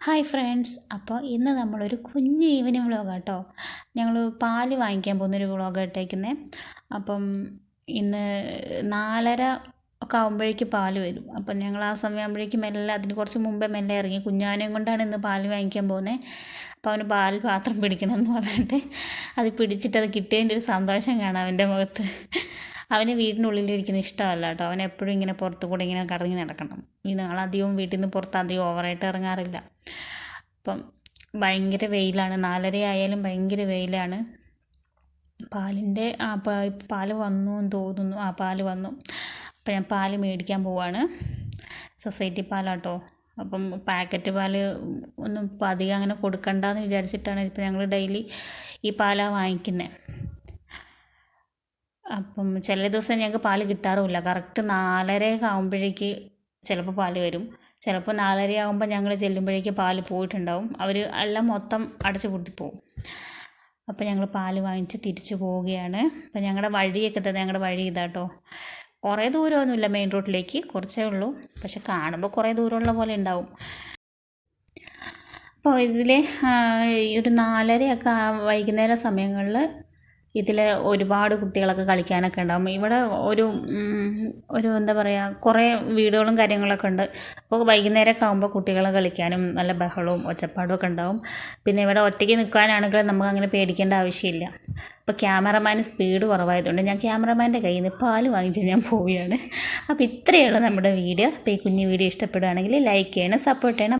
Hi friends, അപ്പോൾ ഇന്ന് നമ്മളൊരു കുഞ്ഞ് ഈവനിങ് വ്ളോഗാട്ടോ. ഞങ്ങൾ പാല് വാങ്ങിക്കാൻ പോകുന്നൊരു വ്ളോഗ് ഇട്ടേക്കുന്നത്. അപ്പം ഇന്ന് 4:30 ഒക്കെ ആകുമ്പോഴേക്ക് പാല് വരും. അപ്പം ഞങ്ങൾ ആ സമയമാകുമ്പോഴേക്കും മെല്ലെ, അതിന് കുറച്ച് മുമ്പേ മെല്ലെ ഇറങ്ങി. കുഞ്ഞാനെയും കൊണ്ടാണ് ഇന്ന് പാല് വാങ്ങിക്കാൻ പോകുന്നത്. അപ്പോൾ അവന് പാൽ പാത്രം പിടിക്കണമെന്ന് പറഞ്ഞിട്ട് അത് പിടിച്ചിട്ട് അത് കിട്ടിയതിൻ്റെ ഒരു സന്തോഷം കാണാം അവൻ്റെ മുഖത്ത്. അവന് വീടിനുള്ളിലിരിക്കുന്ന ഇഷ്ടമല്ല കേട്ടോ. അവൻ എപ്പോഴും ഇങ്ങനെ പുറത്തു കൂടെ ഇങ്ങനെ കറങ്ങി നടക്കണം. ഞങ്ങളധികവും വീട്ടിൽ നിന്ന് പുറത്ത് അധികം ഓവറായിട്ട് ഇറങ്ങാറില്ല. അപ്പം ഭയങ്കര വെയിലാണ്, 4:30 ആയാലും ഭയങ്കര വെയിലാണ്. പാലിൻ്റെ പാല് വന്നു എന്ന് തോന്നുന്നു. പാല് വന്നു. അപ്പം ഞാൻ പാല് മേടിക്കാൻ പോവാണ്. സൊസൈറ്റി പാലാട്ടോ. അപ്പം പാക്കറ്റ് പാല് ഒന്നും ഇപ്പം അധികം അങ്ങനെ കൊടുക്കണ്ടെന്ന് വിചാരിച്ചിട്ടാണ് ഇപ്പം ഞങ്ങൾ ഡെയിലി ഈ പാലാണ് വാങ്ങിക്കുന്നത്. അപ്പം ചില ദിവസം ഞങ്ങൾക്ക് പാല് കിട്ടാറുമില്ല. കറക്റ്റ് 4:30 ആകുമ്പോഴേക്ക് ചിലപ്പോൾ പാല് വരും. ചിലപ്പോൾ 4:30 ആകുമ്പോൾ ഞങ്ങൾ ചെല്ലുമ്പോഴേക്ക് പാല് പോയിട്ടുണ്ടാവും. അവർ എല്ലാം മൊത്തം അടച്ചു പൂട്ടിപ്പോവും. അപ്പോൾ ഞങ്ങൾ പാല് വാങ്ങിച്ച് തിരിച്ചു പോവുകയാണ്. അപ്പം ഞങ്ങളുടെ വഴി ഇതാട്ടോ. കുറേ ദൂരമൊന്നുമില്ല മെയിൻ റോഡിലേക്ക്, കുറച്ചേ ഉള്ളൂ. പക്ഷെ കാണുമ്പോൾ കുറേ ദൂരമുള്ള പോലെ ഉണ്ടാവും. അപ്പോൾ ഇതിൽ ഒരു 4:30 വൈകുന്നേര സമയങ്ങളിൽ ഇതിൽ ഒരുപാട് കുട്ടികളൊക്കെ കളിക്കാനൊക്കെ ഉണ്ടാകും. ഇവിടെ ഒരു എന്താ പറയുക, കുറേ വീടുകളും കാര്യങ്ങളൊക്കെ ഉണ്ട്. അപ്പോൾ വൈകുന്നേരമൊക്കെ ആകുമ്പോൾ കുട്ടികൾ കളിക്കാനും നല്ല ബഹളവും ഒച്ചപ്പാടും ഒക്കെ ഉണ്ടാവും. പിന്നെ ഇവിടെ ഒറ്റയ്ക്ക് നിൽക്കാനാണെങ്കിൽ നമുക്ക് അങ്ങനെ പേടിക്കേണ്ട ആവശ്യമില്ല. അപ്പോൾ ക്യാമറമാന് സ്പീഡ് കുറവായതുകൊണ്ട് ഞാൻ ക്യാമറമാൻ്റെ കയ്യിൽ നിന്ന് പാല് വാങ്ങിച്ച് ഞാൻ പോവുകയാണ്. അപ്പോൾ ഇത്രയുള്ള നമ്മുടെ വീഡിയോ. അപ്പോൾ ഈ കുഞ്ഞു വീഡിയോ ഇഷ്ടപ്പെടുകയാണെങ്കിൽ ലൈക്ക് ചെയ്യണം, സപ്പോർട്ട് ചെയ്യണം.